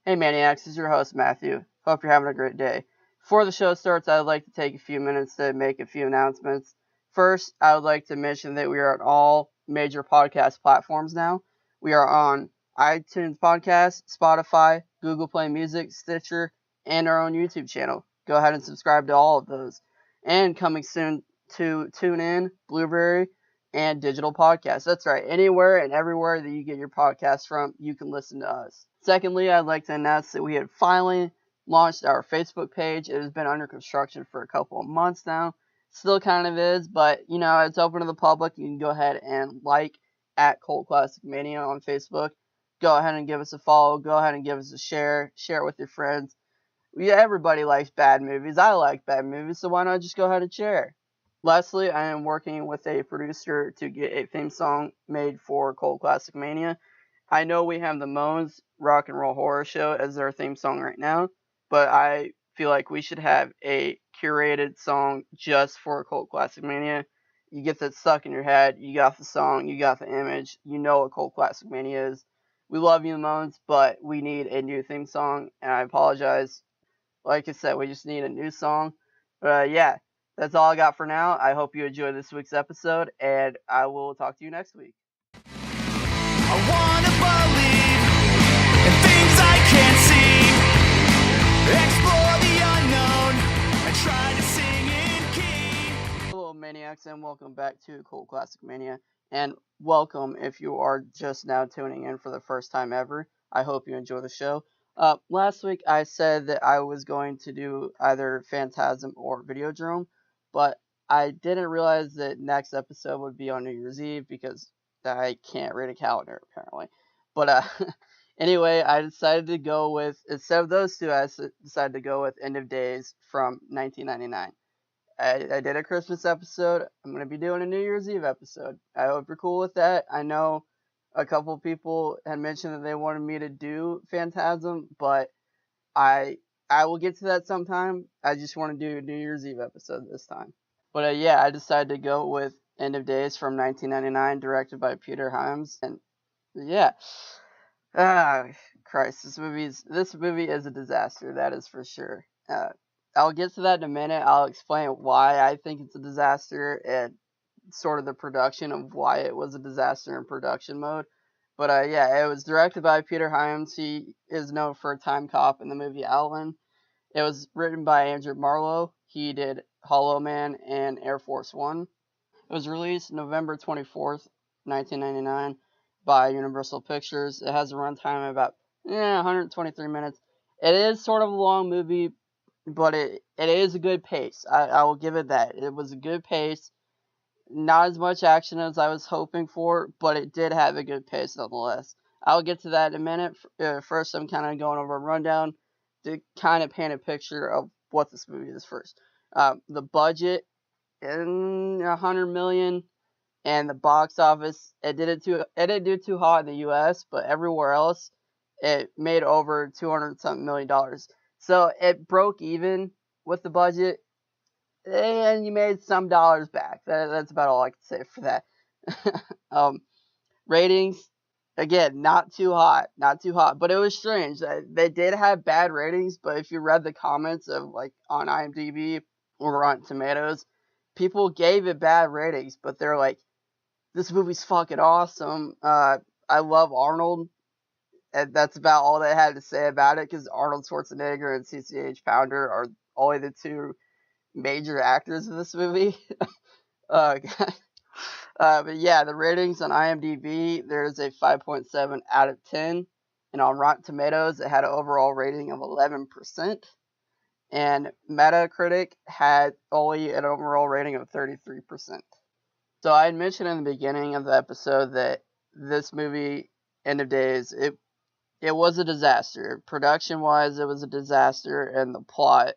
Hey Maniacs, this is your host Matthew. Hope you're having a great day. Before the show starts, I would like to take a few minutes to make a few announcements. First, I would like to mention that we are on all major podcast platforms now. We are on iTunes Podcast, Spotify, Google Play Music, Stitcher, and our own YouTube channel. Go ahead and subscribe to all of those. And coming soon to TuneIn, Blueberry, and digital podcasts. That's right. Anywhere and everywhere that you get your podcast from, you can listen to us. Secondly, I'd like to announce that we have finally launched our Facebook page. It has been under construction for a couple of months now. Still kind of is, but it's open to the public. You can go ahead and like at Cult Classic Mania on Facebook. Go ahead and give us a follow. Go ahead and give us a share. Share it with your friends. Everybody likes bad movies. I like bad movies, so why not just go ahead and share? Lastly, I am working with a producer to get a theme song made for Cult Classic Mania. I know we have the Moans Rock and Roll Horror Show as our theme song right now, but I feel like we should have a curated song just for Cult Classic Mania. You get that stuck in your head, you got the song, you got the image, you know what Cult Classic Mania is. We love you, Moans, but we need a new theme song, and I apologize. Like I said, we just need a new song. But yeah, that's all I got for now. I hope you enjoyed this week's episode, and I will talk to you next week. I wanna believe in things I can't see. Explore the unknown and try to sing in key. Hello, Maniacs, and welcome back to Cult Classic Mania. And welcome if you are just now tuning in for the first time ever. I hope you enjoy the show. Last week I said that I was going to do either Phantasm or Videodrome, but I didn't realize that next episode would be on New Year's Eve because I can't read a calendar, apparently. But anyway, I decided to go with, instead of those two, I decided to go with End of Days from 1999. I did a Christmas episode. I'm going to be doing a New Year's Eve episode. I hope you're cool with that. I know a couple people had mentioned that they wanted me to do Phantasm, but I will get to that sometime. I just want to do a New Year's Eve episode this time. But yeah, I decided to go with End of Days from 1999, directed by Peter Hyams. And yeah, Christ, this movie is a disaster. That is for sure. I'll get to that in a minute. I'll explain why I think it's a disaster and sort of the production of why it was a disaster in production mode. But yeah, it was directed by Peter Hyams. He is known for Time Cop in the movie Outland. It was written by Andrew Marlowe. He did Hollow Man and Air Force One. It was released November 24th, 1999 by Universal Pictures. It has a runtime of about 123 minutes. It is sort of a long movie, but it is a good pace. I will give it that. It was a good pace. Not as much action as I was hoping for, but it did have a good pace nonetheless. I'll get to that in a minute. First, I'm kind of going over a rundown to kind of paint a picture of what this movie is first. The budget, $100 million, and the box office, it didn't do too hot in the U.S., but everywhere else, it made over $200-something million. So it broke even with the budget, and you made some dollars back. That's about all I can say for that. Ratings, again, not too hot, but it was strange. They did have bad ratings, but if you read the comments of like on IMDb or Rotten Tomatoes, people gave it bad ratings, but they're like, this movie's fucking awesome. I love Arnold. And that's about all they had to say about it, because Arnold Schwarzenegger and CCH Pounder are only the two major actors of this movie. But yeah, the ratings on IMDb, there's a 5.7 out of 10. And on Rotten Tomatoes, it had an overall rating of 11%. And Metacritic had only an overall rating of 33%. So I had mentioned in the beginning of the episode that this movie, End of Days, it was a disaster. Production-wise, it was a disaster, and the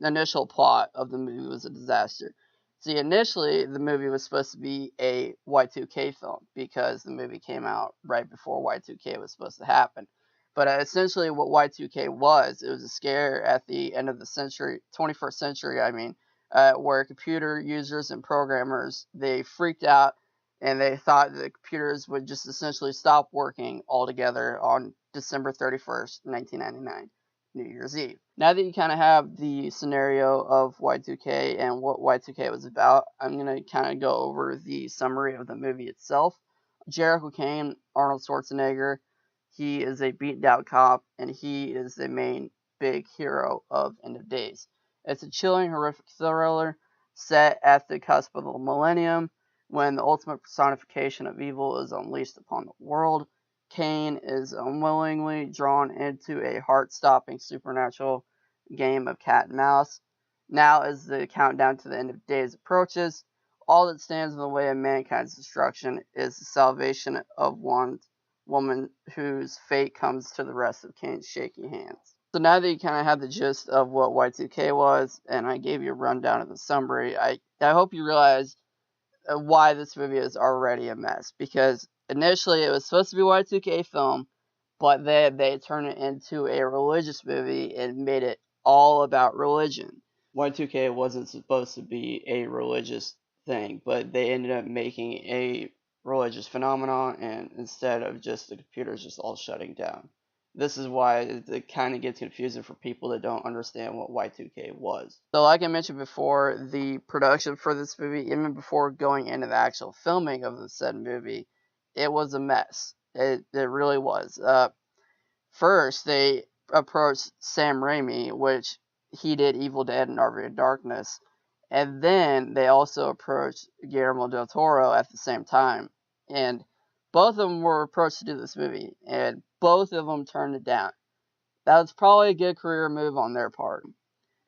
initial plot of the movie was a disaster. See, initially, the movie was supposed to be a Y2K film, because the movie came out right before Y2K was supposed to happen. But essentially what Y2K was, it was a scare at the end of the century, 21st century, where computer users and programmers, they freaked out, and they thought the computers would just essentially stop working altogether on December 31st, 1999, New Year's Eve. Now that you kind of have the scenario of Y2K and what Y2K was about, I'm going to kind of go over the summary of the movie itself. Jericho Kane, Arnold Schwarzenegger, he is a beat down cop, and he is the main big hero of End of Days. It's a chilling, horrific thriller set at the cusp of the millennium, when the ultimate personification of evil is unleashed upon the world. Kane is unwillingly drawn into a heart-stopping supernatural game of cat and mouse. Now, as the countdown to the end of days approaches, all that stands in the way of mankind's destruction is the salvation of one woman whose fate comes to the rest of Kane's shaky hands. So now that you kind of have the gist of what Y2K was, and I gave you a rundown of the summary, I hope you realize why this movie is already a mess. Because initially it was supposed to be a Y2K film, but they turned it into a religious movie and made it all about religion. Y2K wasn't supposed to be a religious thing, but they ended up making a religious phenomenon, and instead of just the computers just all shutting down. This is why it kind of gets confusing for people that don't understand what Y2K was. So like I mentioned before, the production for this movie, even before going into the actual filming of the said movie, it was a mess. It really was. First, they approached Sam Raimi, which he did Evil Dead and Army of Darkness. And then they also approached Guillermo del Toro at the same time. And both of them were approached to do this movie, and both of them turned it down. That was probably a good career move on their part.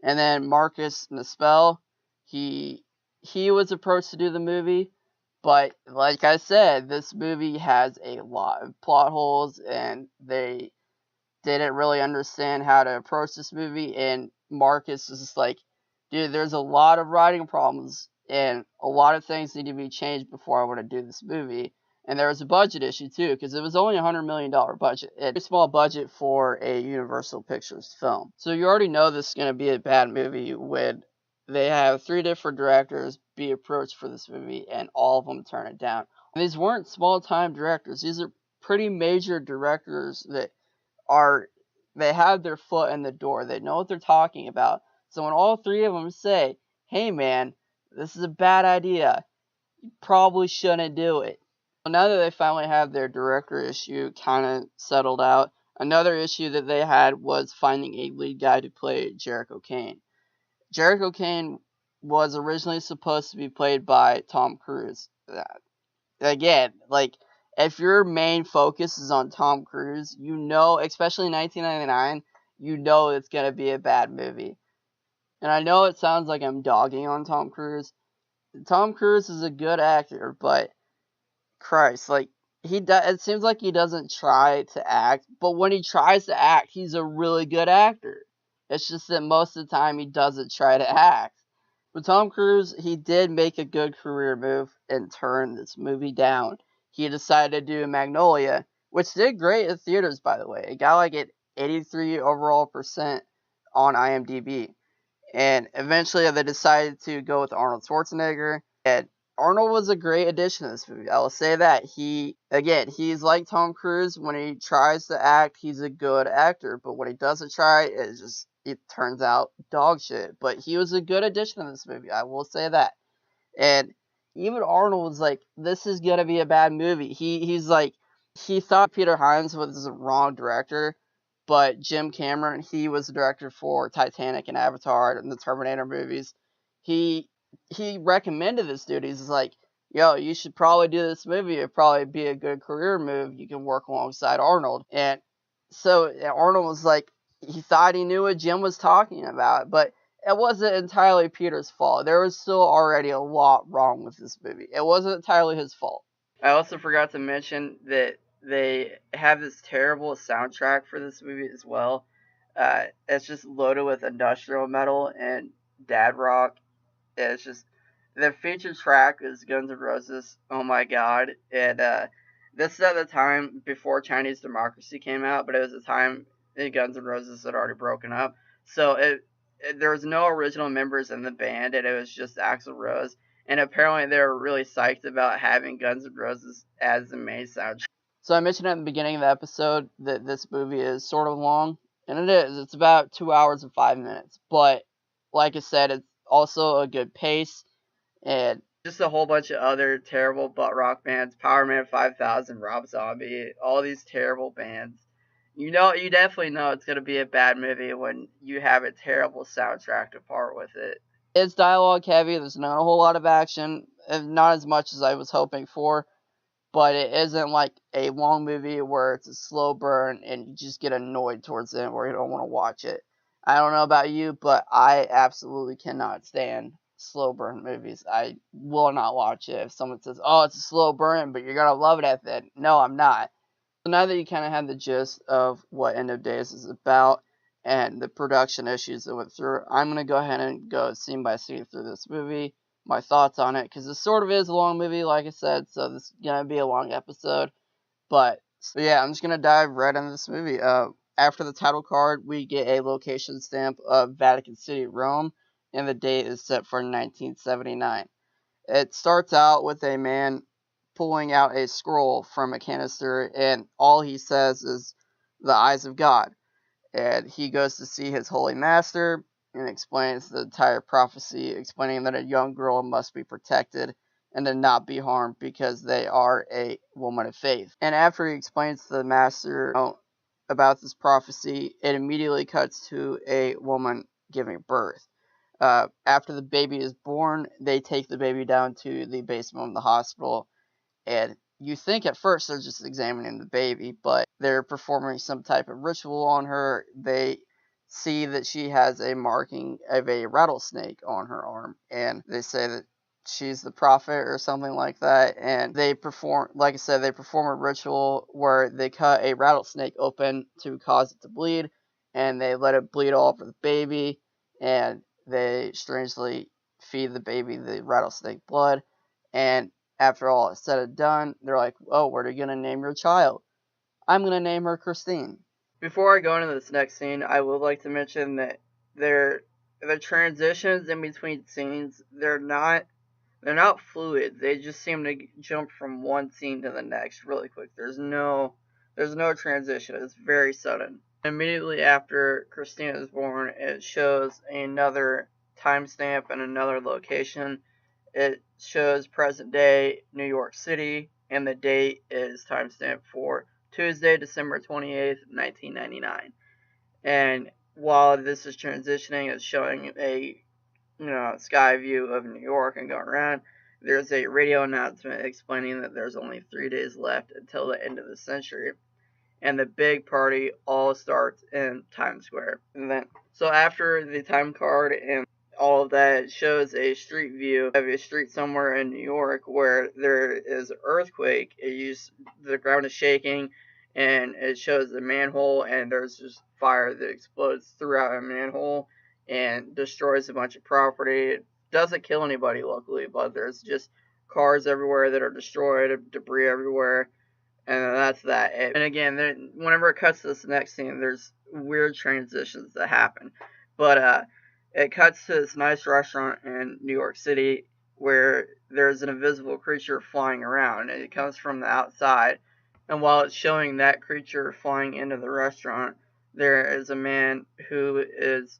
And then Marcus Nispel, he was approached to do the movie, but like I said, this movie has a lot of plot holes, and they didn't really understand how to approach this movie. And Marcus is just like, dude, there's a lot of writing problems, and a lot of things need to be changed before I want to do this movie. And there was a budget issue too, because it was only $100 million budget. It's a small budget for a Universal Pictures film. So you already know this is going to be a bad movie when they have 3 different directors be approached for this movie, and all of them turn it down. And these weren't small-time directors. These are pretty major directors that they have their foot in the door. They know what they're talking about. So when all 3 of them say, hey man, this is a bad idea, you probably shouldn't do it. Now that they finally have their director issue kind of settled out, another issue that they had was finding a lead guy to play Jericho Kane. Jericho Kane was originally supposed to be played by Tom Cruise. Again, like, if your main focus is on Tom Cruise, you know, especially in 1999, you know it's going to be a bad movie. And I know it sounds like I'm dogging on Tom Cruise. Tom Cruise is a good actor, but Christ, like, it seems like he doesn't try to act, but when he tries to act, he's a really good actor. It's just that most of the time he doesn't try to act. But Tom Cruise, he did make a good career move and turn this movie down. He decided to do Magnolia, which did great in theaters, by the way. It got like an 83 overall percent on IMDb. And eventually they decided to go with Arnold Schwarzenegger. And Arnold was a great addition to this movie. I will say that. He's like Tom Cruise. When he tries to act, he's a good actor. But when he doesn't try, it turns out dog shit. But he was a good addition to this movie. I will say that. And even Arnold was like, this is going to be a bad movie. He's like, he thought Peter Hyams was the wrong director. But Jim Cameron, he was the director for Titanic and Avatar and the Terminator movies. He recommended this dude. He's like, yo, you should probably do this movie. It'd probably be a good career move. You can work alongside Arnold. And so Arnold was like, he thought he knew what Jim was talking about, but it wasn't entirely Peter's fault. There was still already a lot wrong with this movie. It wasn't entirely his fault. I also forgot to mention that they have this terrible soundtrack for this movie as well. It's just loaded with industrial metal and dad rock. It's just, the featured track is Guns N' Roses. Oh my god. And this is at the time before Chinese Democracy came out, but it was the time Guns N' Roses had already broken up. So there was no original members in the band, and it was just Axl Rose. And apparently they were really psyched about having Guns N' Roses as the main soundtrack. So I mentioned at the beginning of the episode that this movie is sort of long, and it is. It's about 2 hours and 5 minutes. But like I said, it's also a good pace, and just a whole bunch of other terrible butt rock bands, Power Man 5000, Rob Zombie, all these terrible bands. You definitely know it's going to be a bad movie when you have a terrible soundtrack to part with it. It's dialogue heavy, there's not a whole lot of action, and not as much as I was hoping for, but it isn't like a long movie where it's a slow burn and you just get annoyed towards the end where you don't want to watch it. I don't know about you, but I absolutely cannot stand slow burn movies. I will not watch it if someone says, oh, it's a slow burn, but you're going to love it at the end. No, I'm not. So now that you kind of have the gist of what End of Days is about and the production issues that went through, I'm going to go ahead and go scene by scene through this movie, my thoughts on it, because this sort of is a long movie, like I said, so this is going to be a long episode. But, so yeah, I'm just going to dive right into this movie. After the title card, we get a location stamp of Vatican City, Rome, and the date is set for 1979. It starts out with a man pulling out a scroll from a canister, and all he says is the eyes of God. And he goes to see his holy master and explains the entire prophecy, explaining that a young girl must be protected and to not be harmed because they are a woman of faith. And after he explains to the master about this prophecy, it immediately cuts to a woman giving birth. After the baby is born, they take the baby down to the basement of the hospital, and you think at first they're just examining the baby, but they're performing some type of ritual on her. They see that she has a marking of a rattlesnake on her arm, and they say that she's the prophet or something like that, and they perform, like I said, they perform a ritual where they cut a rattlesnake open to cause it to bleed, and they let it bleed all over the baby, and they strangely feed the baby the rattlesnake blood, and after all is said and done, they're like, oh, what are you going to name your child? I'm going to name her Christine. Before I go into this next scene, I would like to mention that the transitions in between scenes, they're not fluid. They just seem to jump from one scene to the next really quick. There's no transition. It's very sudden. Immediately after Christina is born, it shows another timestamp and another location. It shows present day New York City, and the date is timestamped for Tuesday, December 28th, 1999. And while this is transitioning, it's showing a sky view of New York and going around. There's a radio announcement explaining that there's only 3 days left until the end of the century, and the big party all starts in Times Square. And then, so after the time card and all of that, it shows a street view of a street somewhere in New York where there is an earthquake. The ground is shaking, and it shows the manhole, and there's just fire that explodes throughout a manhole and destroys a bunch of property. It doesn't kill anybody, luckily, but there's just cars everywhere that are destroyed, debris everywhere, and that's that. And again, whenever it cuts to this next scene, there's weird transitions that happen. But it cuts to this nice restaurant in New York City where there's an invisible creature flying around, and it comes from the outside. And while it's showing that creature flying into the restaurant, there is a man who is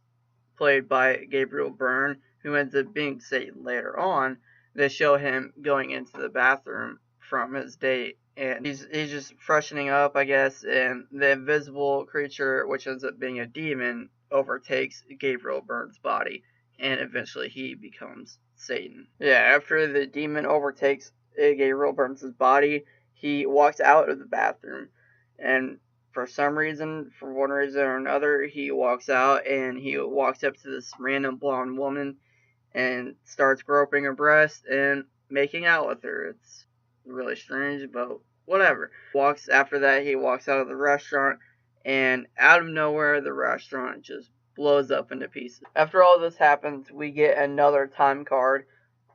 played by Gabriel Byrne, who ends up being Satan later on. They show him going into the bathroom from his date, and he's just freshening up, I guess, and the invisible creature, which ends up being a demon, overtakes Gabriel Byrne's body, and eventually he becomes Satan. Yeah, after the demon overtakes Gabriel Byrne's body, he walks out of the bathroom, and for some reason, for one reason or another, he walks out and he walks up to this random blonde woman and starts groping her breast and making out with her. It's really strange, but whatever. After that, he walks out of the restaurant, and out of nowhere, the restaurant just blows up into pieces. After all this happens, we get another time card.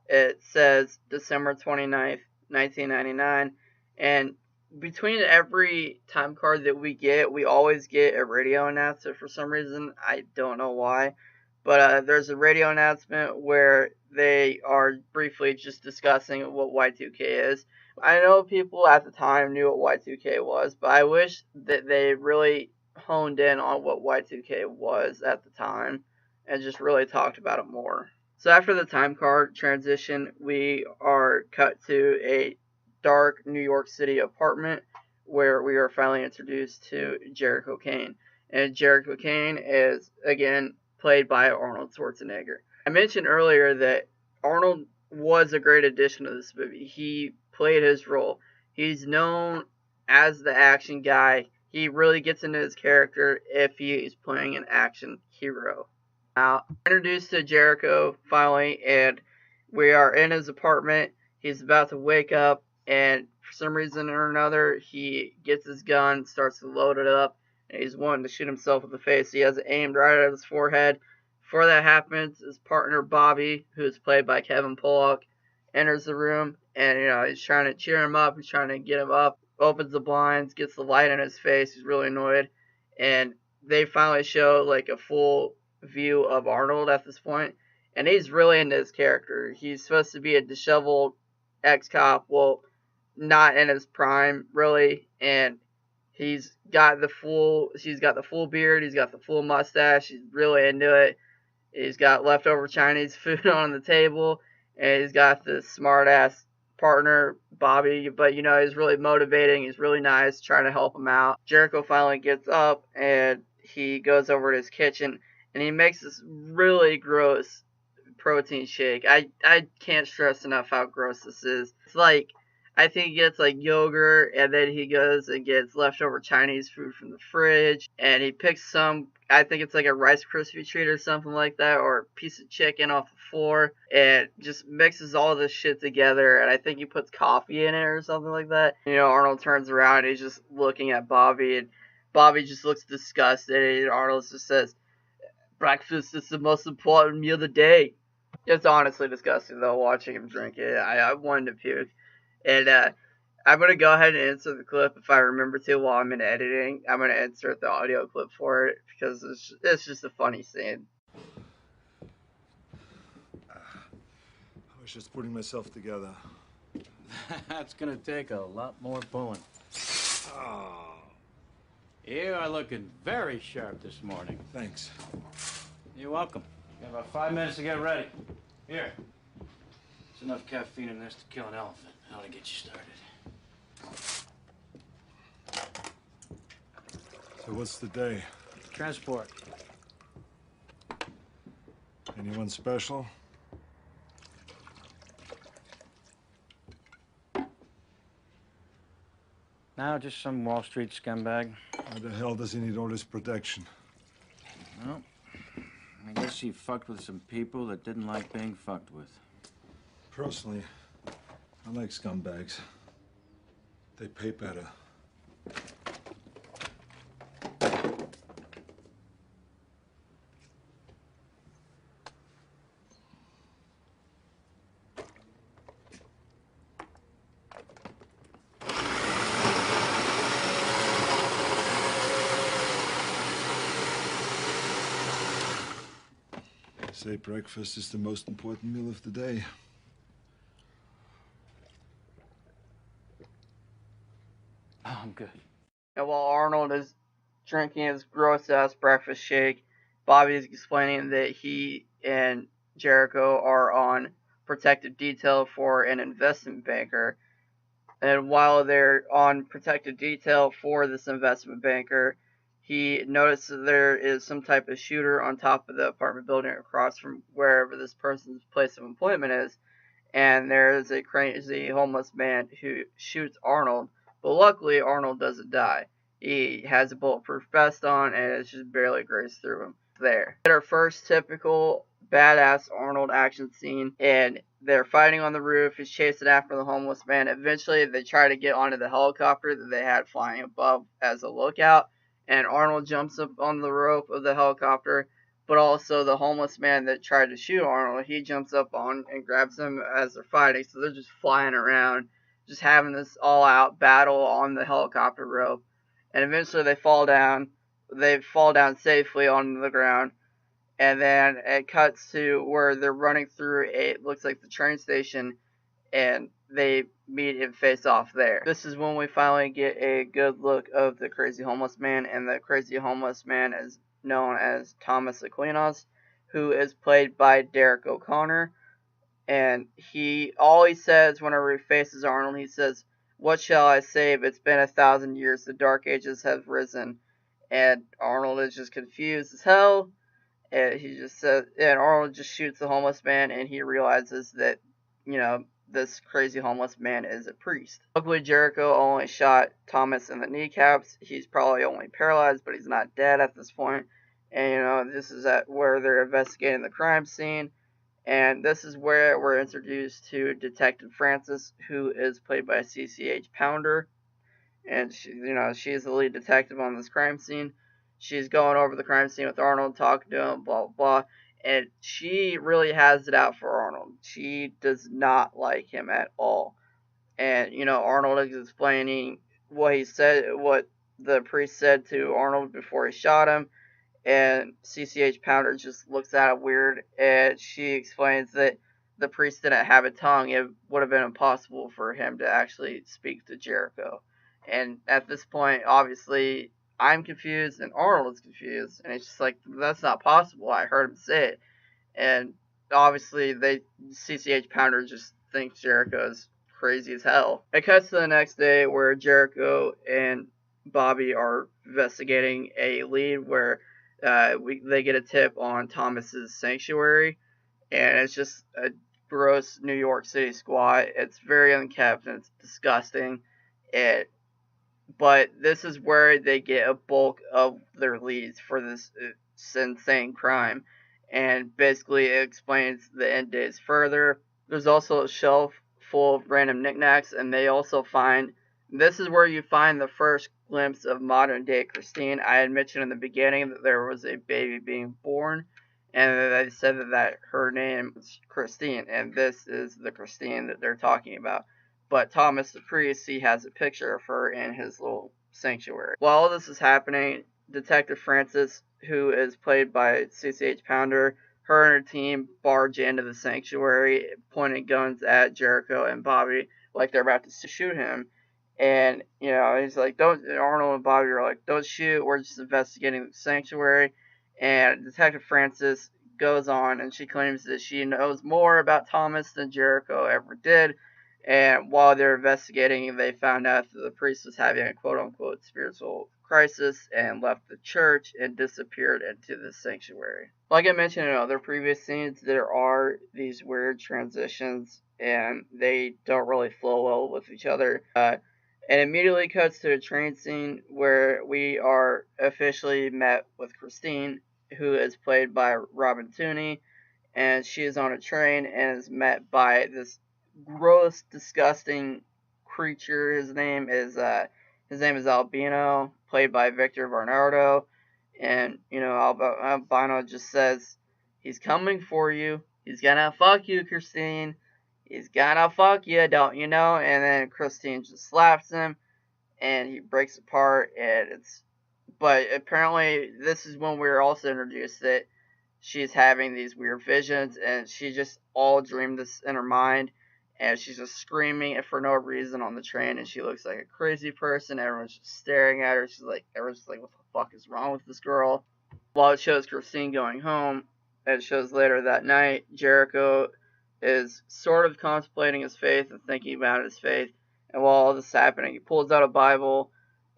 It says December 29th, 1999, and between every time card that we get, we always get a radio announcer for some reason. I don't know why, But there's a radio announcement where they are briefly just discussing what Y2K is. I know people at the time knew what Y2K was, but I wish that they really honed in on what Y2K was at the time and just really talked about it more. So after the time card transition, we are cut to a dark New York City apartment where we are finally introduced to Jericho Kane. And Jericho Kane is, again, played by Arnold Schwarzenegger. I mentioned earlier that Arnold was a great addition to this movie. He played his role. He's known as the action guy. He really gets into his character if he is playing an action hero. Now, introduced to Jericho finally, and we are in his apartment. He's about to wake up, and for some reason or another, he gets his gun, starts to load it up, and he's wanting to shoot himself in the face. He has it aimed right at his forehead. Before that happens, his partner Bobby, who is played by Kevin Pollock, enters the room, and he's trying to cheer him up. He's trying to get him up. Opens the blinds, gets the light in his face. He's really annoyed, and they finally show like a full view of Arnold at this point, and he's really into his character. He's supposed to be a disheveled ex-cop, well, not in his prime really, and he's got the full beard, he's got the full mustache, he's really into it. He's got leftover Chinese food on the table, and he's got this smart ass partner, Bobby, but he's really motivating, he's really nice, trying to help him out. Jericho finally gets up and he goes over to his kitchen and he makes this really gross protein shake. I can't stress enough how gross this is. It's like, I think he gets like yogurt, and then he goes and gets leftover Chinese food from the fridge, and he picks some, I think it's like a Rice Krispie treat or something like that, or a piece of chicken off the floor, and just mixes all this shit together, and I think he puts coffee in it or something like that. Arnold turns around and he's just looking at Bobby, and Bobby just looks disgusted, and Arnold just says, "Breakfast is the most important meal of the day." It's honestly disgusting though, watching him drink it. I wanted to puke. And I'm going to go ahead and insert the clip if I remember to while I'm in editing. I'm going to insert the audio clip for it because it's just a funny scene. I was just putting myself together. That's going to take a lot more pulling. Oh, You are looking very sharp this morning. thanks. You're welcome. You have about 5 minutes to get ready. Here. There's enough caffeine in this to kill an elephant. How to get you started. So what's the day? Transport. Anyone special? Now, just some Wall Street scumbag. Why the hell does he need all this protection? Well, I guess he fucked with some people that didn't like being fucked with. Personally, I like scumbags. They pay better. They say breakfast is the most important meal of the day. Oh, I'm good. And while Arnold is drinking his gross-ass breakfast shake, Bobby is explaining that he and Jericho are on protective detail for an investment banker. And while they're on protective detail for this investment banker, he notices there is some type of shooter on top of the apartment building across from wherever this person's place of employment is. And there is a crazy homeless man who shoots Arnold. But luckily, Arnold doesn't die. He has a bulletproof vest on, and it's just barely grazed through him. There. At our first typical badass Arnold action scene, and they're fighting on the roof. He's chasing after the homeless man. Eventually, they try to get onto the helicopter that they had flying above as a lookout, and Arnold jumps up on the rope of the helicopter, but also the homeless man that tried to shoot Arnold, he jumps up on and grabs him as they're fighting, so they're just flying around, just having this all-out battle on the helicopter rope. And eventually they fall down. They fall down safely onto the ground. And then it cuts to where they're running through looks like the train station, and they meet and face off there. This is when we finally get a good look of the crazy homeless man, and the crazy homeless man is known as Thomas Aquinas, who is played by Derek O'Connor. And all he says whenever he faces Arnold, he says, "What shall I say? It's been 1,000 years. The dark ages have risen." And Arnold is just confused as hell. And he just says, and Arnold just shoots the homeless man, and he realizes that, this crazy homeless man is a priest. Luckily, Jericho only shot Thomas in the kneecaps. He's probably only paralyzed, but he's not dead at this point. And, this is where they're investigating the crime scene. And this is where we're introduced to Detective Francis, who is played by CCH Pounder. And she's the lead detective on this crime scene. She's going over the crime scene with Arnold, talking to him, blah, blah, blah. And she really has it out for Arnold. She does not like him at all. And, Arnold is explaining what the priest said to Arnold before he shot him. And CCH Pounder just looks at it weird, and she explains that the priest didn't have a tongue. It would have been impossible for him to actually speak to Jericho. And at this point, obviously, I'm confused, and Arnold is confused, and it's just like, that's not possible. I heard him say it. And obviously, CCH Pounder just thinks Jericho is crazy as hell. It cuts to the next day where Jericho and Bobby are investigating a lead where they get a tip on Thomas's sanctuary, and it's just a gross New York City squat. It's very unkempt and it's disgusting. But this is where they get a bulk of their leads for this insane crime, and basically it explains the end days further. There's also a shelf full of random knickknacks, and they also find. This is where you find the first glimpse of modern day Christine. I had mentioned in the beginning that there was a baby being born, and they said that her name was Christine, and this is the Christine that they're talking about. But Thomas the priest, he has a picture of her in his little sanctuary. While all this is happening, Detective Francis, who is played by CCH Pounder, her and her team barge into the sanctuary, pointing guns at Jericho and Bobby like they're about to shoot him. And, he's like, Arnold and Bobby are like, "Don't shoot, we're just investigating the sanctuary." And Detective Francis goes on, and she claims that she knows more about Thomas than Jericho ever did. And while they're investigating, they found out that the priest was having a quote-unquote spiritual crisis and left the church and disappeared into the sanctuary. Like I mentioned in other previous scenes, there are these weird transitions, and they don't really flow well with each other. And immediately cuts to a train scene where we are officially met with Christine, who is played by Robin Tooney, and she is on a train and is met by this gross, disgusting creature. His name is Albino, played by Victor Bernardo, and Albino just says, "He's coming for you. He's gonna fuck you, Christine. He's gonna fuck you, don't you know?" And then Christine just slaps him, and he breaks apart, but apparently this is when we're also introduced that she's having these weird visions, and she just all dreamed this in her mind, and she's just screaming for no reason on the train, and she looks like a crazy person. Everyone's just staring at her. Everyone's just like, "What the fuck is wrong with this girl?" While it shows Christine going home, it shows later that night, Jericho is sort of contemplating his faith and thinking about his faith. And while all this is happening, he pulls out a Bible,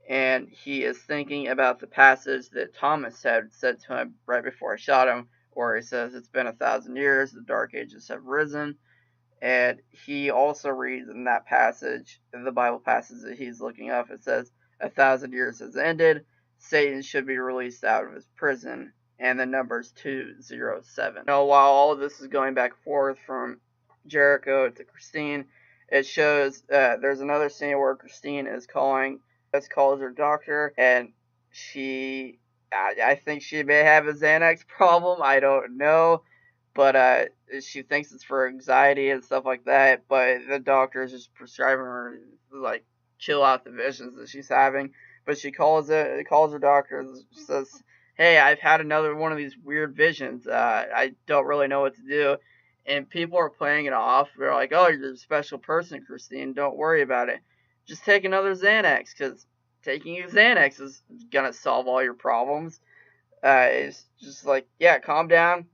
and he is thinking about the passage that Thomas had said to him right before he shot him, where he says, "It's been 1,000 years, the dark ages have risen." And he also reads in that passage, in the Bible passage that he's looking up, it says, 1,000 years has ended, Satan should be released out of his prison. And the number's 207. While all of this is going back and forth from Jericho to Christine, it shows there's another scene where Christine calls her doctor, and I think she may have a Xanax problem. I don't know, but she thinks it's for anxiety and stuff like that. But the doctor is just prescribing her like chill out the visions that she's having. But she calls her doctor and says, hey, I've had another one of these weird visions. I don't really know what to do. And people are playing it off. They're like, oh, you're a special person, Christine. Don't worry about it. Just take another Xanax, because taking a Xanax is going to solve all your problems. It's just like, yeah, calm down.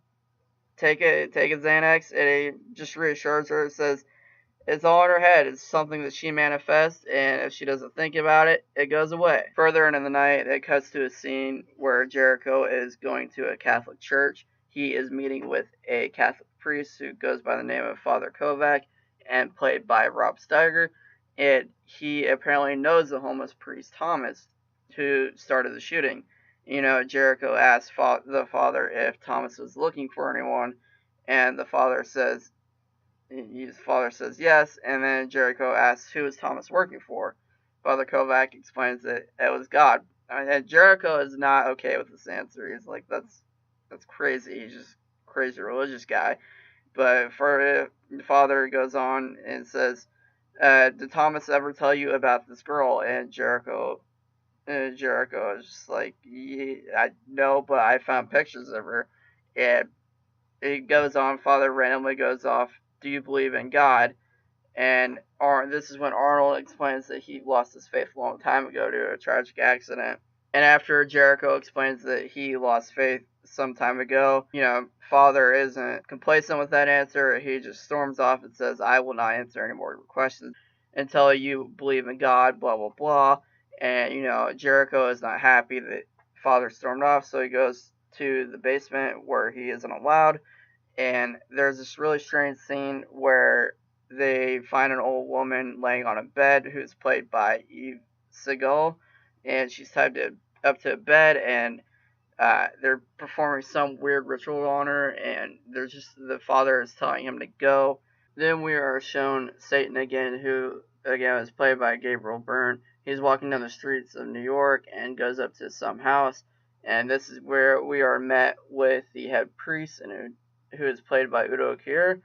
Take a Xanax. It just reassures her. It says, it's all in her head. It's something that she manifests, and if she doesn't think about it, it goes away. Further into the night, it cuts to a scene where Jericho is going to a Catholic church. He is meeting with a Catholic priest who goes by the name of Father Kovac, and played by Rob Steiger. And he apparently knows the homeless priest Thomas, who started the shooting. Jericho asks the father if Thomas was looking for anyone, and the father says yes, and then Jericho asks who is Thomas working for. Father Kovac explains that it was God. And Jericho is not okay with this answer. He's like, that's crazy. He's just a crazy religious guy. But the father goes on and says, did Thomas ever tell you about this girl? And Jericho is just like, yeah, I know, but I found pictures of her. And it goes on. Father randomly goes off, do you believe in God? And this is when Arnold explains that he lost his faith a long time ago to a tragic accident. And after Jericho explains that he lost faith some time ago, Father isn't complacent with that answer. He just storms off and says, I will not answer any more questions until you believe in God, blah, blah, blah. And, Jericho is not happy that Father stormed off, so he goes to the basement where he isn't allowed. And there's this really strange scene where they find an old woman laying on a bed who's played by Eve Segal, and she's tied up to a bed, and they're performing some weird ritual on her, and the father is telling him to go. Then we are shown Satan again, who again is played by Gabriel Byrne. He's walking down the streets of New York and goes up to some house, and this is where we are met with the head priest, and who is played by Udo Kier,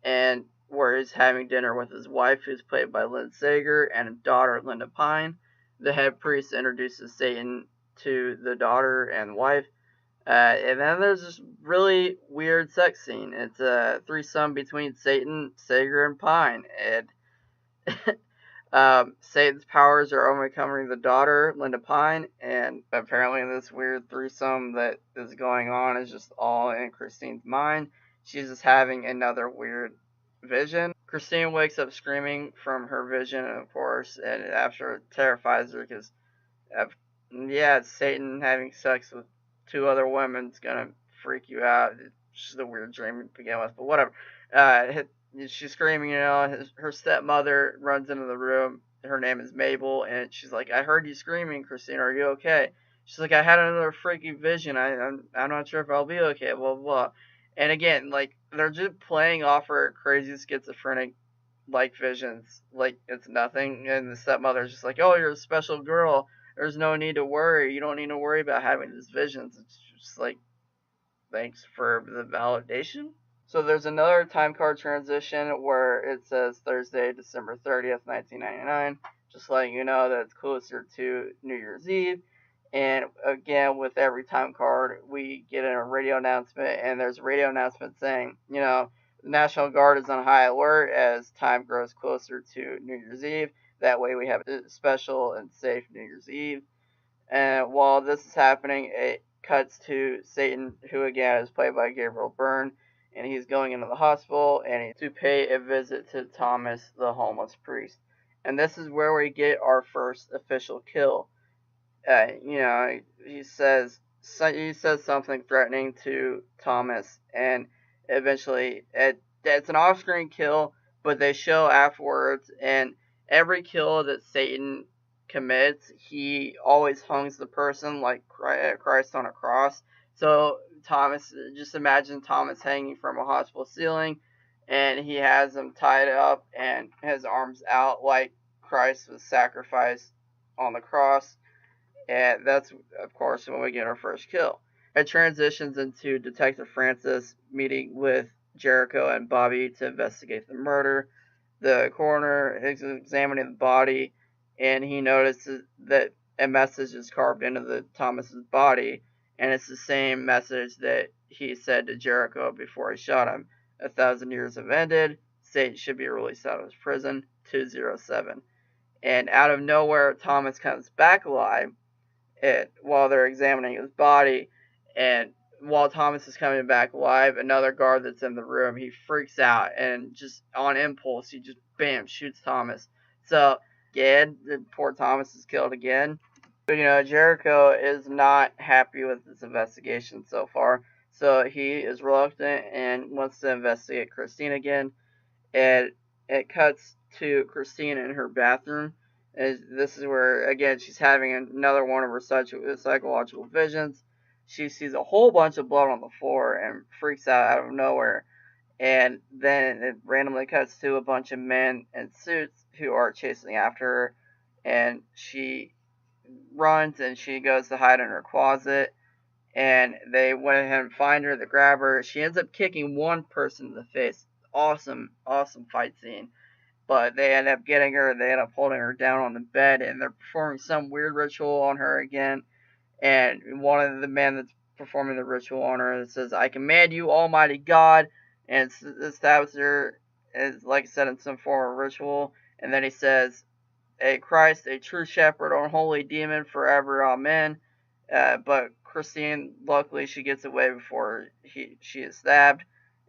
and where he's having dinner with his wife, who's played by Lynn Sager, and a daughter, Linda Pine. The head priest introduces Satan to the daughter and wife, and then there's this really weird sex scene. It's a threesome between Satan, Sager, and Pine, and Satan's powers are overcoming the daughter, Linda Pine, and apparently this weird threesome that is going on is just all in Christine's mind. She's just having another weird vision. Christine wakes up screaming from her vision, of course, and after it terrifies her because, it's Satan having sex with two other women. It's gonna freak you out. It's just a weird dream to begin with, but whatever. She's screaming, her stepmother runs into the room. Her name is Mabel, and she's like, I heard you screaming, Christine, are you okay? She's like, I had another freaky vision. I'm not sure if I'll be okay, blah, blah, blah. And again, like, they're just playing off her crazy schizophrenic, like, visions. Like, it's nothing. And the stepmother's just like, oh, you're a special girl. There's no need to worry. You don't need to worry about having these visions. It's just like, thanks for the validation. So there's another time card transition where it says Thursday, December 30th, 1999, just letting you know that it's closer to New Year's Eve. And again, with every time card, we get a radio announcement, and there's a radio announcement saying, the National Guard is on high alert as time grows closer to New Year's Eve. That way we have a special and safe New Year's Eve. And while this is happening, it cuts to Satan, who again is played by Gabriel Byrne, and he's going into the hospital and to pay a visit to Thomas, the homeless priest. And this is where we get our first official kill. He says something threatening to Thomas, and eventually it's an off-screen kill, but they show afterwards, and every kill that Satan commits, he always hungs the person like Christ on a cross. So just imagine Thomas hanging from a hospital ceiling, and he has him tied up and his arms out like Christ was sacrificed on the cross. And that's, of course, when we get our first kill. It transitions into Detective Francis meeting with Jericho and Bobby to investigate the murder. The coroner is examining the body, and he notices that a message is carved into Thomas's body, and it's the same message that he said to Jericho before he shot him. 1,000 years have ended. Satan should be released out of his prison. 207. And out of nowhere, Thomas comes back alive while they're examining his body. And while Thomas is coming back alive, another guard that's in the room, he freaks out and just on impulse, he just bam, shoots Thomas. So again, poor Thomas is killed again. But Jericho is not happy with this investigation so far. So he is reluctant and wants to investigate Christine again. And it cuts to Christine in her bathroom. This is where, again, she's having another one of her psychological visions. She sees a whole bunch of blood on the floor and freaks out of nowhere. And then it randomly cuts to a bunch of men in suits who are chasing after her. And she runs and she goes to hide in her closet. And they went ahead and find her, they grab her. She ends up kicking one person in the face. Awesome fight scene. But they end up getting her, they end up holding her down on the bed, and they're performing some weird ritual on her again. And one of the men that's performing the ritual on her says, "I command you, Almighty God," and establishes her as, like I said, in some form of ritual. And then he says, "A Christ, a true shepherd, unholy demon, forever, amen." But Christine, luckily, she gets away before she is stabbed.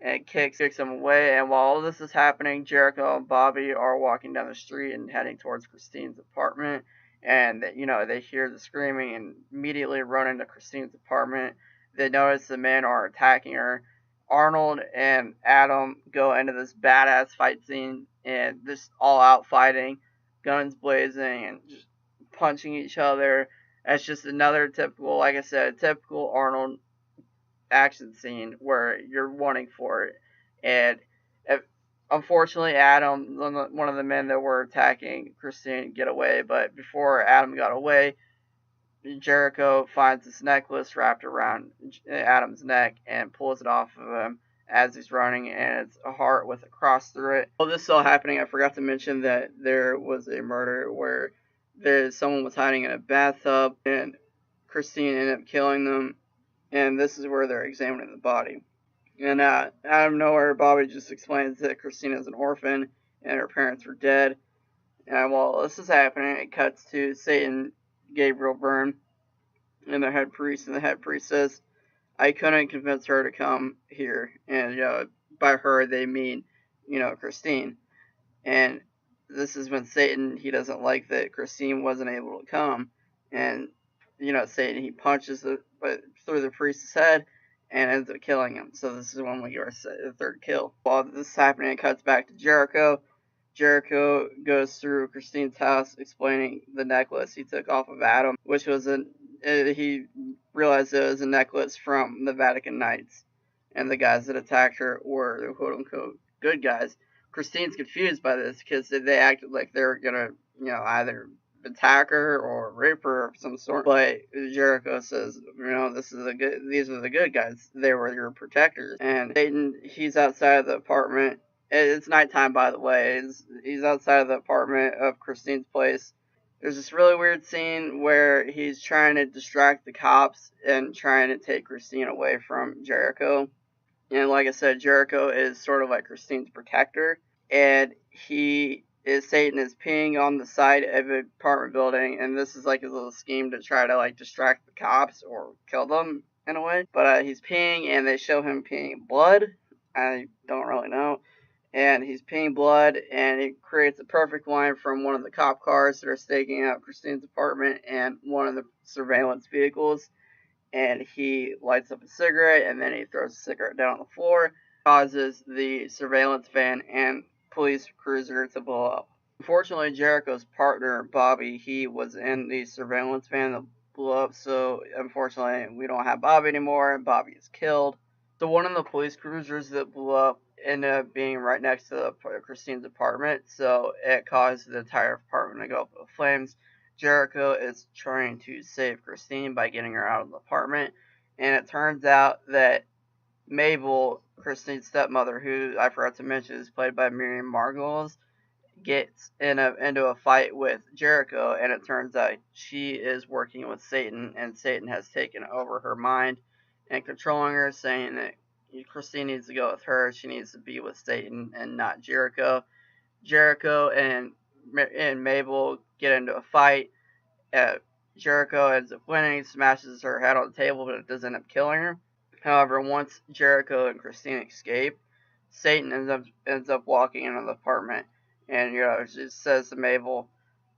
And kicks him away. And while all this is happening, Jericho and Bobby are walking down the street and heading towards Christine's apartment. And they hear the screaming and immediately run into Christine's apartment. They notice the men are attacking her. Arnold and Adam go into this badass fight scene and just all out fighting, guns blazing and just punching each other. That's just another typical, like I said, typical Arnold action scene where you're wanting for it. And unfortunately, Adam, one of the men that were attacking Christine, get away. But before Adam got away, Jericho finds this necklace wrapped around Adam's neck and pulls it off of him as he's running, and it's a heart with a cross through it. While this is all happening, I forgot to mention that there was a murder where someone was hiding in a bathtub, and Christine ended up killing them. And this is where they're examining the body. And out of nowhere, Bobby just explains that Christina is an orphan and her parents were dead. And while this is happening, it cuts to Satan, Gabriel Byrne, and the head priest. And the head priest says, "I couldn't convince her to come here." And by her, they mean, Christine. And this is when Satan, he doesn't like that Christine wasn't able to come. And Satan, he punches through the priest's head and ends up killing him. So this is when we get our third kill. While this is happening, it cuts back to Jericho. Jericho goes through Christine's house explaining the necklace he took off of Adam, which was he realized it was a necklace from the Vatican Knights. And the guys that attacked her were the quote-unquote good guys. Christine's confused by this because they acted like they were going to, either attack her or rape her of some sort. But Jericho says, these are the good guys. They were your protectors. And Satan, he's outside of the apartment. It's nighttime, by the way. He's outside of the apartment of Christine's place. There's this really weird scene where he's trying to distract the cops and trying to take Christine away from Jericho. And like I said, Jericho is sort of like Christine's protector. And Satan is peeing on the side of an apartment building, and this is like his little scheme to try to distract the cops or kill them in a way. But he's peeing, and they show him peeing blood. I don't really know. And he's peeing blood, and it creates a perfect line from one of the cop cars that are staking out Christine's apartment and one of the surveillance vehicles. And he lights up a cigarette, and then he throws the cigarette down on the floor, causes the surveillance van and police cruiser to blow up. Unfortunately, Jericho's partner, Bobby, he was in the surveillance van that blew up, so unfortunately, we don't have Bobby anymore, and Bobby is killed. So one of the police cruisers that blew up ended up being right next to Christine's apartment, so it caused the entire apartment to go up in flames. Jericho is trying to save Christine by getting her out of the apartment, and it turns out that Mabel, Christine's stepmother, who I forgot to mention is played by Miriam Margolyes, gets into a fight with Jericho, and it turns out she is working with Satan, and Satan has taken over her mind and controlling her, saying that Christine needs to go with her. She needs to be with Satan and not Jericho. Jericho and Mabel get into a fight. Jericho ends up winning, smashes her head on the table, but it does end up killing her. However, once Jericho and Christine escape, Satan ends up walking into the apartment, and she says to Mabel,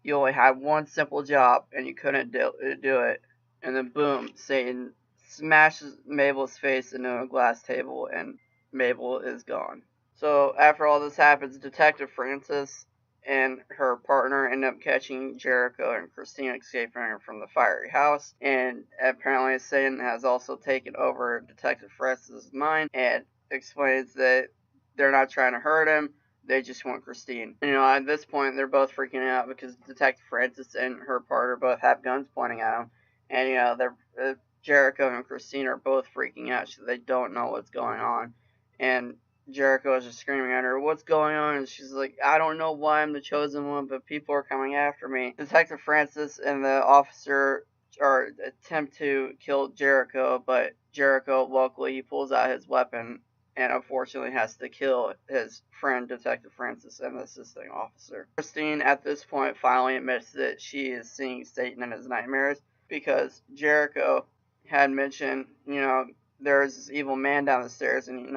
"You only had one simple job, and you couldn't do it." And then boom, Satan smashes Mabel's face into a glass table, and Mabel is gone. So after all this happens, Detective Francis and her partner end up catching Jericho and Christine escaping from the fiery house. And apparently Satan has also taken over Detective Francis' mind and explains that they're not trying to hurt him, they just want Christine. And, at this point, they're both freaking out because Detective Francis and her partner both have guns pointing at them. And, Jericho and Christine are both freaking out, so they don't know what's going on. And Jericho is just screaming at her, "What's going on?" And she's like, "I don't know why I'm the chosen one, but people are coming after me." Detective Francis and the officer attempt to kill Jericho, but Jericho, luckily, he pulls out his weapon and unfortunately has to kill his friend, Detective Francis, and the assisting officer. Christine, at this point, finally admits that she is seeing Satan in his nightmares because Jericho had mentioned, there's this evil man down the stairs, and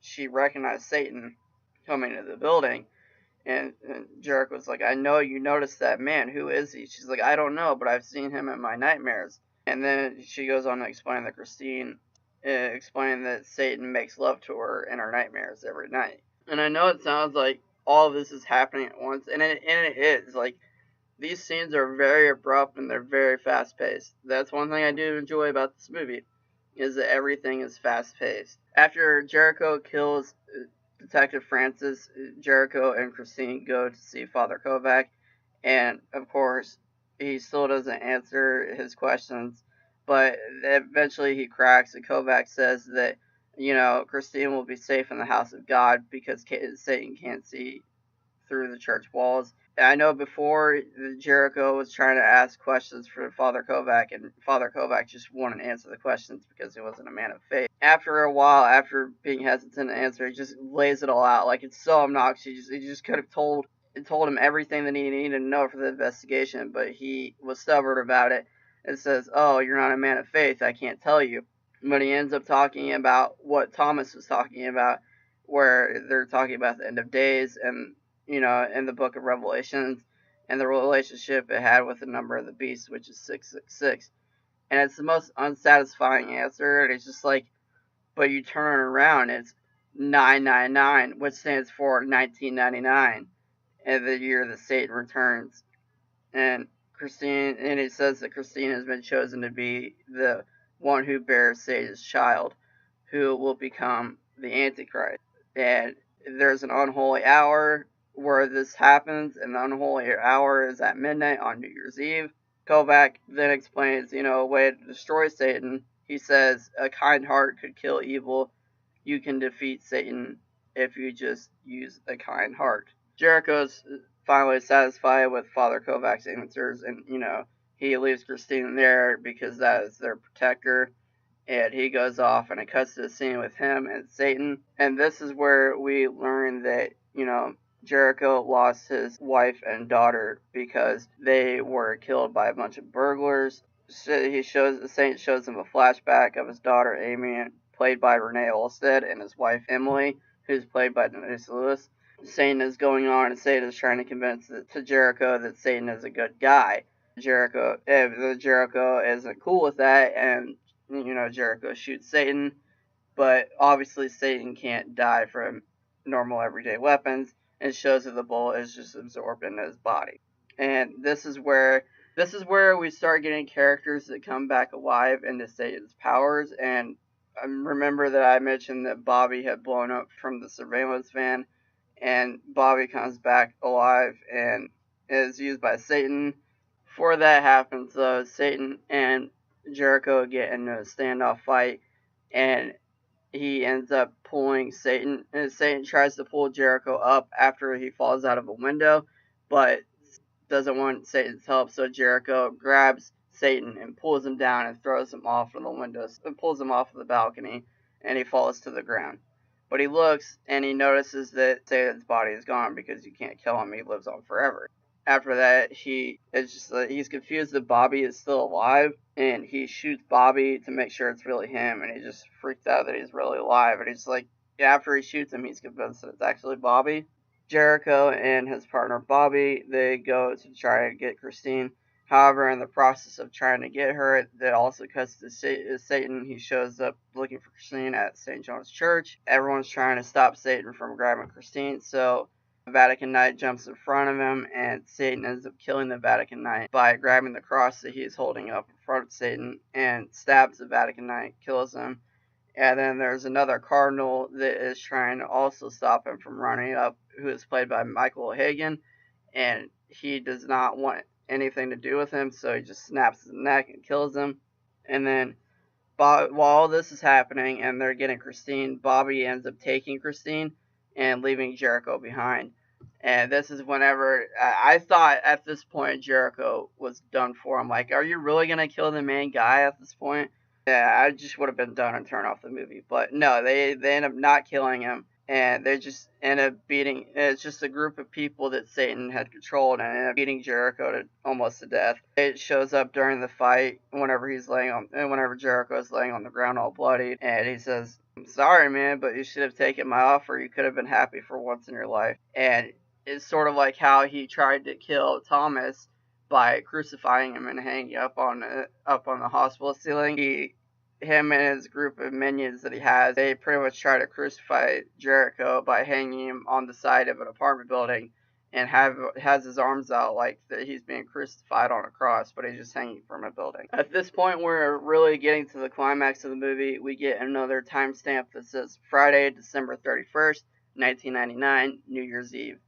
she recognized Satan coming into the building. And Jericho's like, "I know you noticed that man. Who is he?" She's like, "I don't know, but I've seen him in my nightmares." And then she goes on to explain that Satan makes love to her in her nightmares every night. And I know it sounds like all of this is happening at once, and it is. Like, these scenes are very abrupt and they're very fast-paced. That's one thing I do enjoy about this movie, is that everything is fast-paced. After Jericho kills Detective Francis, Jericho and Christine go to see Father Kovac, and of course, he still doesn't answer his questions, but eventually he cracks, and Kovac says that, Christine will be safe in the house of God because Satan can't see through the church walls. I know before Jericho was trying to ask questions for Father Kovac, and Father Kovac just wouldn't answer the questions because he wasn't a man of faith. After a while, after being hesitant to answer, he just lays it all out. Like, it's so obnoxious. He just could have told him everything that he needed to know for the investigation, but he was stubborn about it and says, "Oh, you're not a man of faith, I can't tell you." But he ends up talking about what Thomas was talking about, where they're talking about the end of days and, in the book of Revelations, and the relationship it had with the number of the beast, which is 666. And it's the most unsatisfying answer, and it's just like, but you turn it around, it's 999, which stands for 1999, and the year that Satan returns. And it says that Christine has been chosen to be the one who bears Satan's child, who will become the Antichrist. And there's an unholy hour where this happens, and the unholy hour is at midnight on New Year's Eve. Kovac then explains, a way to destroy Satan. He says, "A kind heart could kill evil. You can defeat Satan if you just use a kind heart." Jericho's finally satisfied with Father Kovac's answers, and, he leaves Christine there because that is their protector. And he goes off, and it cuts to the scene with him and Satan. And this is where we learn that, Jericho lost his wife and daughter because they were killed by a bunch of burglars. The Saint shows him a flashback of his daughter Amy, played by Renee Olstead, and his wife Emily, who's played by Denise Lewis. Satan is going on, and Satan is trying to convince to Jericho that Satan is a good guy. Jericho isn't cool with that, and Jericho shoots Satan, but obviously Satan can't die from normal everyday weapons, and it shows that the bullet is just absorbed into his body. And this is where we start getting characters that come back alive into Satan's powers. And I remember that I mentioned that Bobby had blown up from the surveillance van, and Bobby comes back alive and is used by Satan. Before that happens, though, Satan and Jericho get into a standoff fight, and he ends up pulling Satan, and Satan tries to pull Jericho up after he falls out of a window, but doesn't want Satan's help, so Jericho grabs Satan and pulls him down and throws him off of the windows, pulls him off of the balcony, and he falls to the ground. But he looks and he notices that Satan's body is gone because you can't kill him, he lives on forever. After that, he's confused that Bobby is still alive, and he shoots Bobby to make sure it's really him, and he just freaks out that he's really alive, and he's like, after he shoots him, he's convinced that it's actually Bobby. Jericho and his partner Bobby, they go to try to get Christine. However, in the process of trying to get her, that also cuts to Satan. He shows up looking for Christine at St. John's Church. Everyone's trying to stop Satan from grabbing Christine, so the Vatican Knight jumps in front of him, and Satan ends up killing the Vatican Knight by grabbing the cross that he's holding up in front of Satan and stabs the Vatican Knight, kills him. And then there's another cardinal that is trying to also stop him from running up, who is played by Michael Hagen, and he does not want anything to do with him, so he just snaps his neck and kills him. And then while all this is happening and they're getting Christine, Bobby ends up taking Christine and leaving Jericho behind. And this is whenever I thought at this point Jericho was done for. I'm like, are you really going to kill the main guy at this point? Yeah, I just would have been done and turned off the movie. But no, they end up not killing him. And they just end up beating, it's just a group of people that Satan had controlled and ended up beating Jericho to almost to death. It shows up during the fight whenever Jericho is laying on the ground all bloody. And he says, I'm sorry, man, but you should have taken my offer. You could have been happy for once in your life. And it's sort of like how he tried to kill Thomas by crucifying him and hanging up on the hospital ceiling. Him and his group of minions that he has, they pretty much try to crucify Jericho by hanging him on the side of an apartment building and has his arms out like that he's being crucified on a cross, but he's just hanging from a building. At this point, we're really getting to the climax of the movie. We get another timestamp that says Friday, December 31st, 1999, New Year's Eve.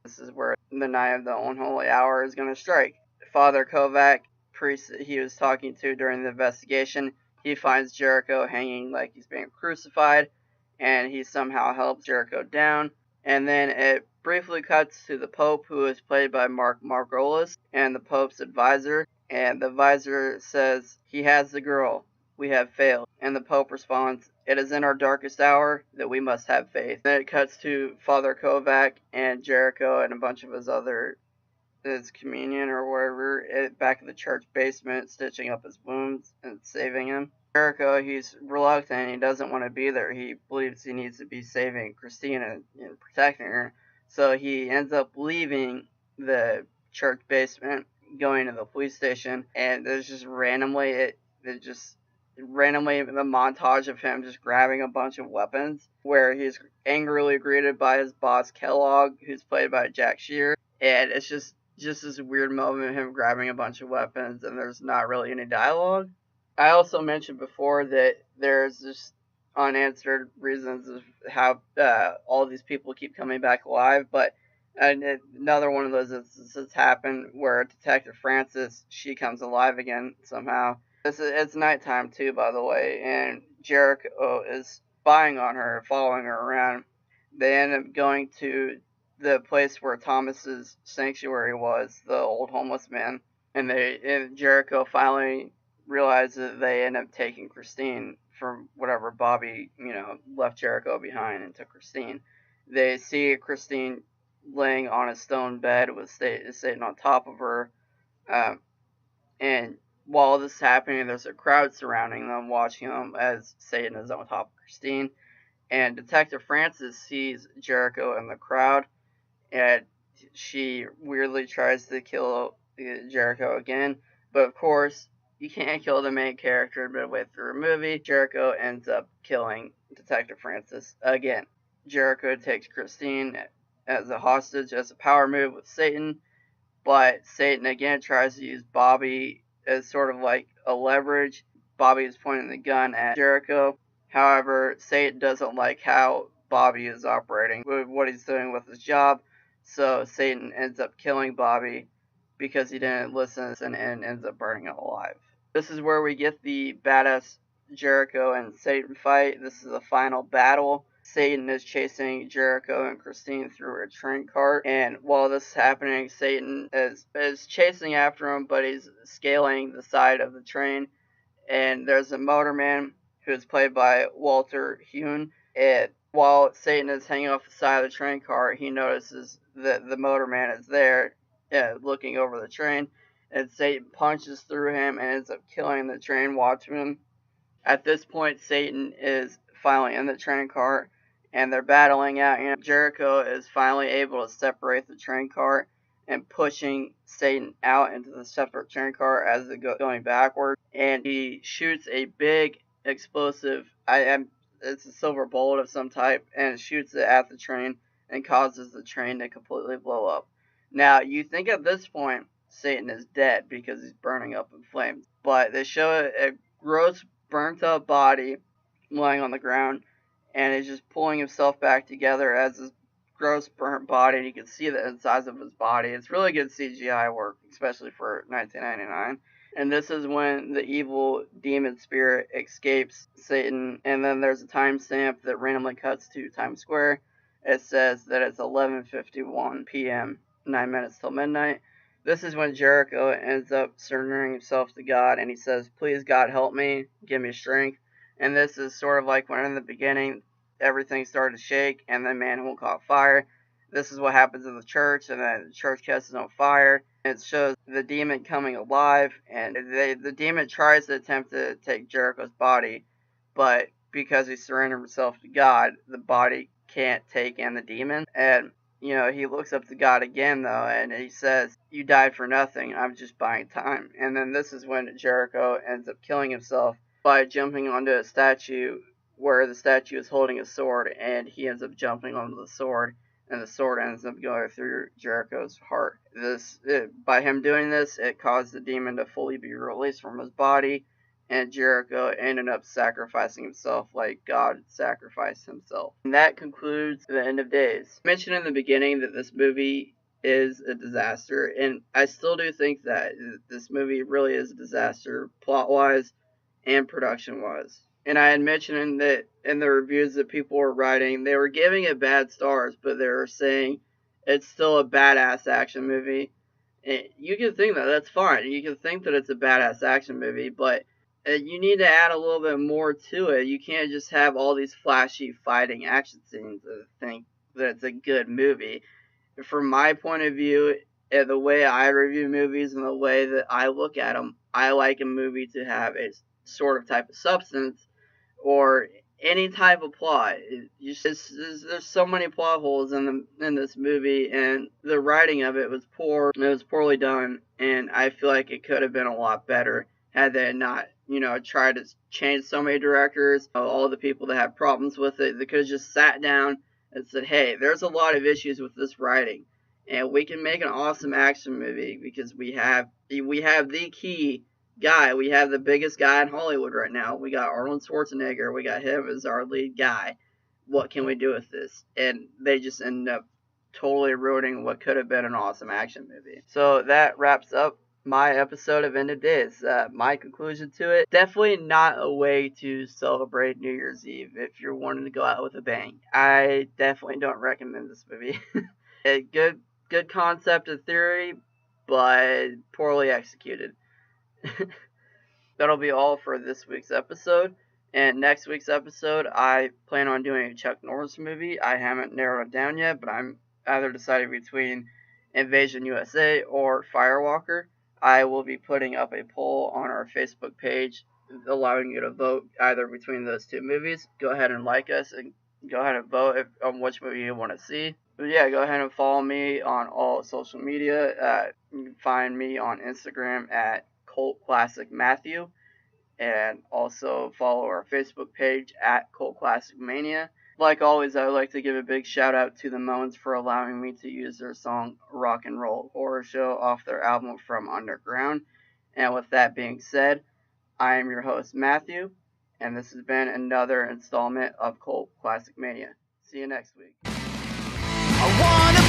This is where the night of the unholy hour is going to strike. Father Kovac, priest that he was talking to during the investigation, he finds Jericho hanging like he's being crucified, and he somehow helps Jericho down. And then it briefly cuts to the Pope, who is played by Mark Margolis, and the Pope's advisor. And the advisor says, he has the girl. We have failed. And the Pope responds, it is in our darkest hour that we must have faith. Then it cuts to Father Kovac and Jericho and a bunch of his communion or whatever back in the church basement, stitching up his wounds and saving him. Jericho, he's reluctant. He doesn't want to be there. He believes he needs to be saving Christina and protecting her. So he ends up leaving the church basement, going to the police station, and there's just randomly the montage of him just grabbing a bunch of weapons, where he's angrily greeted by his boss Kellogg, who's played by Jack Shear, and it's just this weird moment of him grabbing a bunch of weapons, and there's not really any dialogue. I also mentioned before that there's just unanswered reasons of how all these people keep coming back alive, but another one of those instances happened where Detective Francis, she comes alive again somehow. It's nighttime too, by the way, and Jericho is spying on her, following her around. They end up going to the place where Thomas's sanctuary was, the old homeless man, and Jericho finally realizes that they end up taking Christine from whatever Bobby, left Jericho behind and took Christine. They see Christine laying on a stone bed with Satan on top of her, and while this is happening, there's a crowd surrounding them, watching them as Satan is on top of Christine, and Detective Francis sees Jericho in the crowd, and she weirdly tries to kill Jericho again, but of course, you can't kill the main character midway through a movie. Jericho ends up killing Detective Francis again. Jericho takes Christine as a hostage as a power move with Satan, but Satan again tries to use Bobby as sort of like a leverage. Bobby is pointing the gun at Jericho. However, Satan doesn't like how Bobby is operating, what he's doing with his job, so Satan ends up killing Bobby because he didn't listen and ends up burning him alive. This is where we get the badass Jericho and Satan fight. This is the final battle. Satan is chasing Jericho and Christine through a train cart, and while this is happening, Satan is chasing after him, but he's scaling the side of the train, and there's a motorman who's played by Walter Hune, and while Satan is hanging off the side of the train car, he notices that the motorman is there, looking over the train, and Satan punches through him and ends up killing the train watchman. At this point, Satan is finally in the train car, and they're battling out. Jericho is finally able to separate the train car and pushing Satan out into the separate train car as it going backward. And he shoots a big explosive, it's a silver bullet of some type, and shoots it at the train and causes the train to completely blow up. Now, you think at this point, Satan is dead because he's burning up in flames. But they show a gross, burnt up body lying on the ground, and he's just pulling himself back together as his gross burnt body, and you can see the insides of his body. It's really good CGI work, especially for 1999. And this is when the evil demon spirit escapes Satan, and then there's a timestamp that randomly cuts to Times Square. It says that it's 11:51 p.m., 9 minutes till midnight. This is when Jericho ends up surrendering himself to God, and he says, "Please, God, help me, give me strength." And this is sort of like when in the beginning, everything started to shake, and the manhole caught fire. This is what happens in the church, and then the church catches on fire. It shows the demon coming alive, and the demon tries to attempt to take Jericho's body, but because he surrendered himself to God, the body can't take in the demon. And he looks up to God again, though, and he says, "You died for nothing. I'm just buying time." And then this is when Jericho ends up killing himself by jumping onto a statue where the statue is holding a sword, and he ends up jumping onto the sword, and the sword ends up going through Jericho's heart. By him doing this, it caused the demon to fully be released from his body, and Jericho ended up sacrificing himself like God sacrificed himself. And that concludes The End of Days. I mentioned in the beginning that this movie is a disaster, and I still do think that this movie really is a disaster, plot-wise and production-wise. And I had mentioned that in the reviews that people were writing, they were giving it bad stars, but they were saying it's still a badass action movie. And you can think that's fine. You can think that it's a badass action movie, but you need to add a little bit more to it. You can't just have all these flashy fighting action scenes and think that it's a good movie. From my point of view, the way I review movies and the way that I look at them, I like a movie to have a sort of type of substance or any type of plot. There's so many plot holes in this movie, and the writing of it was poor. It was poorly done, and I feel like it could have been a lot better had they not, tried to change so many directors. All the people that had problems with it, they could have just sat down and said, "Hey, there's a lot of issues with this writing, and we can make an awesome action movie because we have the key guy. We have the biggest guy in Hollywood right now. We got Arnold Schwarzenegger. We got him as our lead guy. What can we do with this?" And they just ended up totally ruining what could have been an awesome action movie. So that wraps up my episode of End of Days. My conclusion to it, definitely not a way to celebrate New Year's Eve if you're wanting to go out with a bang. I definitely don't recommend this movie. A good concept in theory, but poorly executed. That'll be all for this week's episode. And next week's episode, I plan on doing a Chuck Norris movie. I haven't narrowed it down yet, but I'm either deciding between Invasion USA or Firewalker. I will be putting up a poll on our Facebook page allowing you to vote either between those two movies. Go ahead and like us and go ahead and vote on which movie you want to see. But yeah, go ahead and follow me on all social media. You can find me on Instagram at Cult Classic Matthew, and also follow our Facebook page at Cult Classic Mania. Like always, I would like to give a big shout out to the Moans for allowing me to use their song Rock and Roll Horror Show off their album From Underground. And with that being said, I am your host Matthew, and this has been another installment of Cult Classic Mania. See you next week. I wanna